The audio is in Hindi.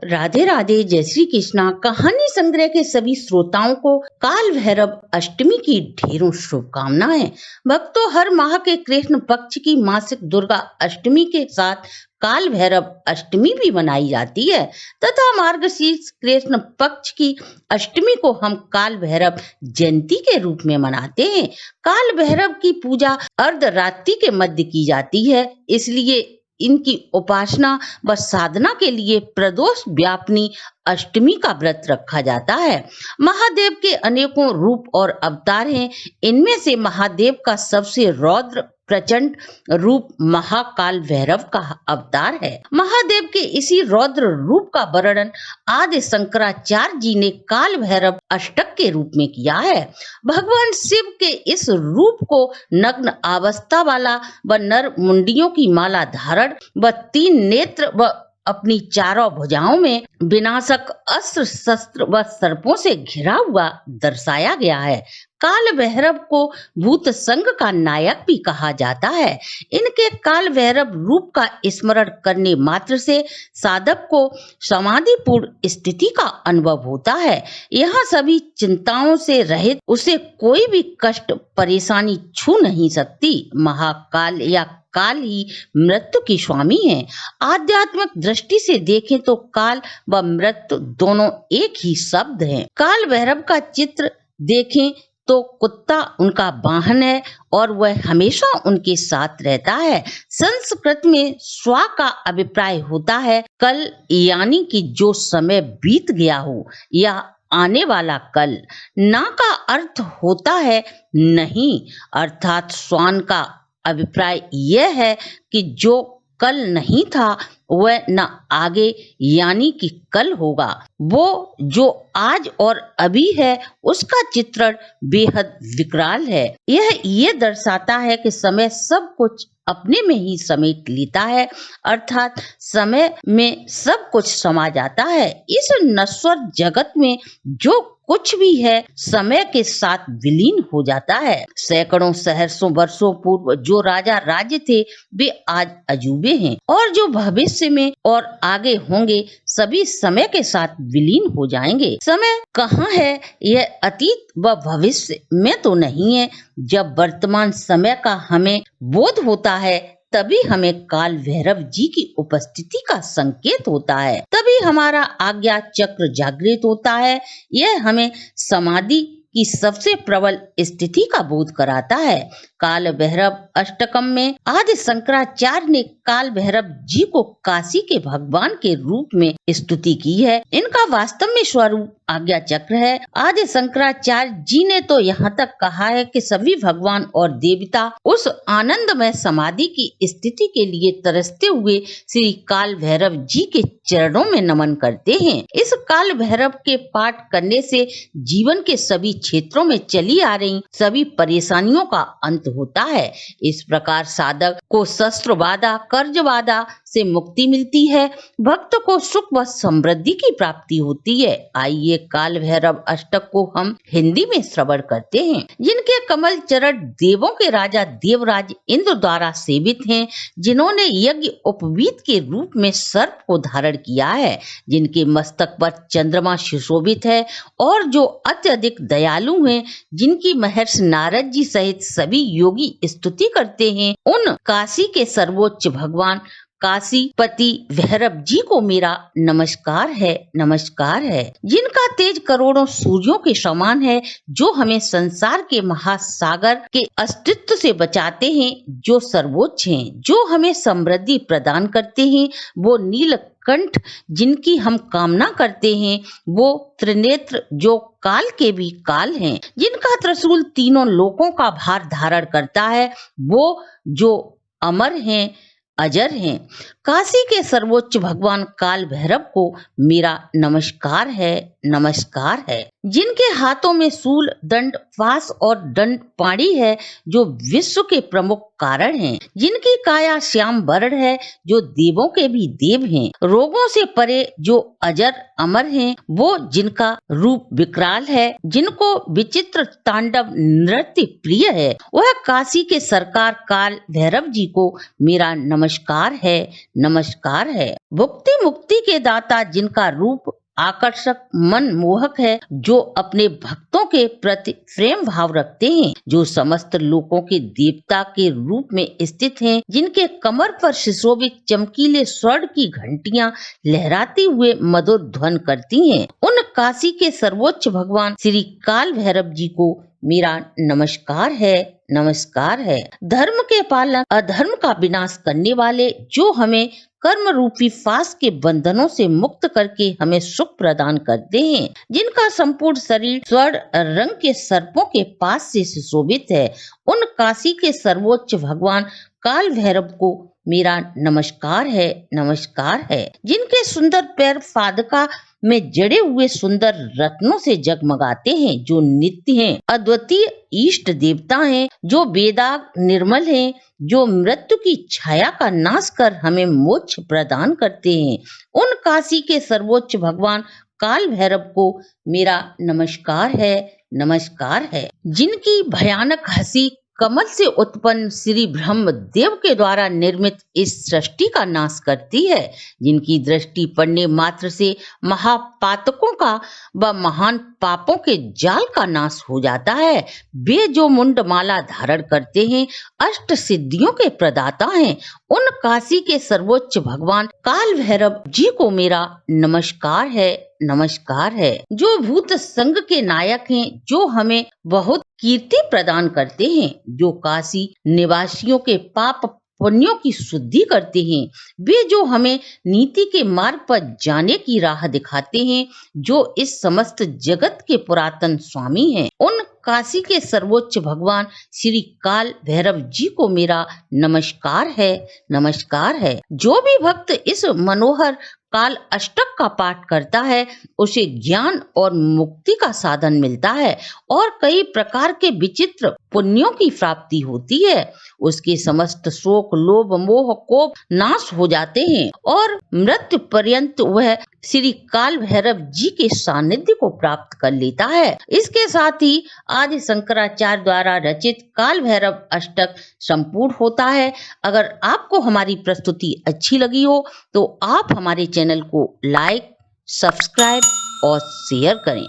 राधे राधे, जय श्री कृष्णा। कहानी संग्रह के सभी श्रोताओं को काल भैरव अष्टमी की ढेरों शुभकामनाएं। भक्तों, हर माह के कृष्ण पक्ष की मासिक दुर्गा अष्टमी के साथ काल भैरव अष्टमी भी मनाई जाती है तथा मार्गशीर्ष कृष्ण पक्ष की अष्टमी को हम काल भैरव जयंती के रूप में मनाते हैं। काल भैरव की पूजा अर्धरात्रि के मध्य की जाती है, इसलिए इनकी उपासना व साधना के लिए प्रदोष व्यापिनी अष्टमी का व्रत रखा जाता है। महादेव के अनेकों रूप और अवतार हैं। इनमें से महादेव का सबसे रौद्र प्रचंड रूप महाकाल भैरव का अवतार है। महादेव के इसी रौद्र रूप का वर्णन आदि शंकराचार्य जी ने काल भैरव अष्टक के रूप में किया है। भगवान शिव के इस रूप को नग्न अवस्था वाला व नर मुंडियों की माला धारण व 3 नेत्र व अपनी चारों भुजाओं में विनाशक अस्त्र शस्त्र व सर्पों से घिरा हुआ दर्शाया गया है। काल भैरव को भूत संघ का नायक भी कहा जाता है। इनके काल भैरव रूप का स्मरण करने मात्र से साधक को समाधिपूर्ण स्थिति का अनुभव होता है। यहाँ सभी चिंताओं से रहित उसे कोई भी कष्ट परेशानी छू नहीं सकती। महाकाल या काल ही मृत्यु की स्वामी है। आध्यात्मिक दृष्टि से देखें तो काल व मृत्यु दोनों एक ही शब्द हैं। काल भैरव का चित्र देखें तो कुत्ता उनका वाहन है और वह हमेशा उनके साथ रहता है। संस्कृत में स्वा का अभिप्राय होता है कल, यानी कि जो समय बीत गया हो या आने वाला कल। ना का अर्थ होता है नहीं, अर्थात स्वान का अभिप्राय यह है कि जो कल नहीं था वह न आगे यानी कि कल होगा। वो जो आज और अभी है उसका चित्रण बेहद विकराल है। यह ये दर्शाता है कि समय सब कुछ अपने में ही समेट लेता है, अर्थात समय में सब कुछ समा जाता है। इस नश्वर जगत में जो कुछ भी है समय के साथ विलीन हो जाता है। सैकड़ों सहस्रों वर्षों पूर्व जो राजा राज्य थे वे आज अजूबे हैं और जो भविष्य में और आगे होंगे सभी समय के साथ विलीन हो जाएंगे। समय कहाँ है? यह अतीत व भविष्य में तो नहीं है। जब वर्तमान समय का हमें बोध होता है तभी हमें काल भैरव जी की उपस्थिति का संकेत होता है, तभी हमारा आज्ञा चक्र जागृत होता है। यह हमें समाधि की सबसे प्रबल स्थिति का बोध कराता है। काल भैरव अष्टकम में आदि शंकराचार्य ने काल भैरव जी को काशी के भगवान के रूप में स्तुति की है। इनका वास्तव में स्वरूप आज्ञा चक्र है। आदि शंकराचार्य जी ने तो यहाँ तक कहा है कि सभी भगवान और देवता उस आनंदमय समाधि की स्थिति के लिए तरसते हुए श्री काल भैरव जी के चरणों में नमन करते हैं। इस काल भैरव के पाठ करने से जीवन के सभी क्षेत्रों में चली आ रही सभी परेशानियों का अंत होता है। इस प्रकार साधक को शस्त्र बाधा, कर्ज बाधा से मुक्ति मिलती है। भक्त को सुख व समृद्धि की प्राप्ति होती है। आइए काल भैरव अष्टक को हम हिंदी में श्रवण करते हैं। जिनके कमल चरण देवों के राजा देवराज इंद्र द्वारा सेवित हैं, जिन्होंने यज्ञ उपवीत के रूप में सर्प को धारण किया है, जिनके मस्तक पर चंद्रमा सुशोभित है और जो अत्यधिक दयालु हैं, जिनकी महर्षि नारद जी सहित सभी योगी स्तुति करते हैं, उन काशी के सर्वोच्च भगवान काशीपति भैरव जी को मेरा नमस्कार है, नमस्कार है। जिनका तेज करोड़ों सूर्यों के समान है, जो हमें संसार के महासागर के अस्तित्व से बचाते हैं, जो सर्वोच्च हैं, जो हमें समृद्धि प्रदान करते हैं, वो नीलकंठ जिनकी हम कामना करते हैं, वो त्रिनेत्र जो काल के भी काल हैं, जिनका त्रिशूल तीनों लोकों का भार धारण करता है, वो जो अमर हैं, अजर हैं। काशी के सर्वोच्च भगवान काल भैरव को मेरा नमस्कार है, नमस्कार है। जिनके हाथों में शूल, दंड, फास और दंड पाणी है, जो विश्व के प्रमुख कारण हैं, जिनकी काया श्याम वर्ण है, जो देवों के भी देव हैं, रोगों से परे जो अजर अमर हैं, वो जिनका रूप विकराल है, जिनको विचित्र तांडव नृत्य प्रिय है, वह काशी के सरकार काल भैरव जी को मेरा नमस्कार है, नमस्कार है। भुक्ति मुक्ति के दाता जिनका रूप आकर्षक मनमोहक है, जो अपने भक्तों के प्रति प्रेम भाव रखते हैं, जो समस्त लोकों के देवता के रूप में स्थित हैं, जिनके कमर पर सुशोभित चमकीले स्वर्ण की घंटियां लहराते हुए मधुर ध्वन करती हैं, उन काशी के सर्वोच्च भगवान श्री काल भैरव जी को मेरा नमस्कार है, नमस्कार है। धर्म के पालक, अधर्म का विनाश करने वाले, जो हमें कर्म रूपी फास के बंधनों से मुक्त करके हमें सुख प्रदान करते हैं, जिनका संपूर्ण शरीर स्वर्ण रंग के सर्पों के पास से सुशोभित है, उन काशी के सर्वोच्च भगवान काल भैरव को मेरा नमस्कार है, नमस्कार है। जिनके सुंदर पैर फादका में जड़े हुए सुंदर रत्नों से जगमगाते हैं, जो नित्य हैं, अद्वितीय इष्ट देवता हैं, जो बेदाग निर्मल हैं, जो मृत्यु की छाया का नाश कर हमें मोक्ष प्रदान करते हैं, उन काशी के सर्वोच्च भगवान काल भैरव को मेरा नमस्कार है, नमस्कार है। जिनकी भयानक हंसी कमल से उत्पन्न श्री ब्रह्म देव के द्वारा निर्मित इस सृष्टि का नाश करती है, जिनकी दृष्टि पड़ने मात्र से महापातकों का व महान पापों के जाल का नाश हो जाता है, वे जो मुंड माला धारण करते हैं, अष्ट सिद्धियों के प्रदाता हैं, उन काशी के सर्वोच्च भगवान काल भैरव जी को मेरा नमस्कार है, नमस्कार है। जो भूत संग के नायक हैं, जो हमें बहुत कीर्ति प्रदान करते हैं, जो काशी निवासियों के पाप पुण्यों की शुद्धि करते हैं, वे जो हमें नीति के मार्ग पर जाने की राह दिखाते हैं, जो इस समस्त जगत के पुरातन स्वामी हैं, उन काशी के सर्वोच्च भगवान श्री काल भैरव जी को मेरा नमस्कार है, नमस्कार है। जो भी भक्त इस मनोहर काल अष्टक का पाठ करता है, उसे ज्ञान और मुक्ति का साधन मिलता है और कई प्रकार के विचित्र पुण्यों की प्राप्ति होती है। उसके समस्त शोक, लोभ, मोह, कोप नाश हो जाते हैं और मृत्यु पर्यंत वह श्री काल भैरव जी के सानिध्य को प्राप्त कर लेता है। इसके साथ ही आदि शंकराचार्य द्वारा रचित काल भैरव अष्टक संपूर्ण होता है। अगर आपको हमारी प्रस्तुति अच्छी लगी हो तो आप हमारे चैनल को लाइक, सब्सक्राइब और शेयर करें।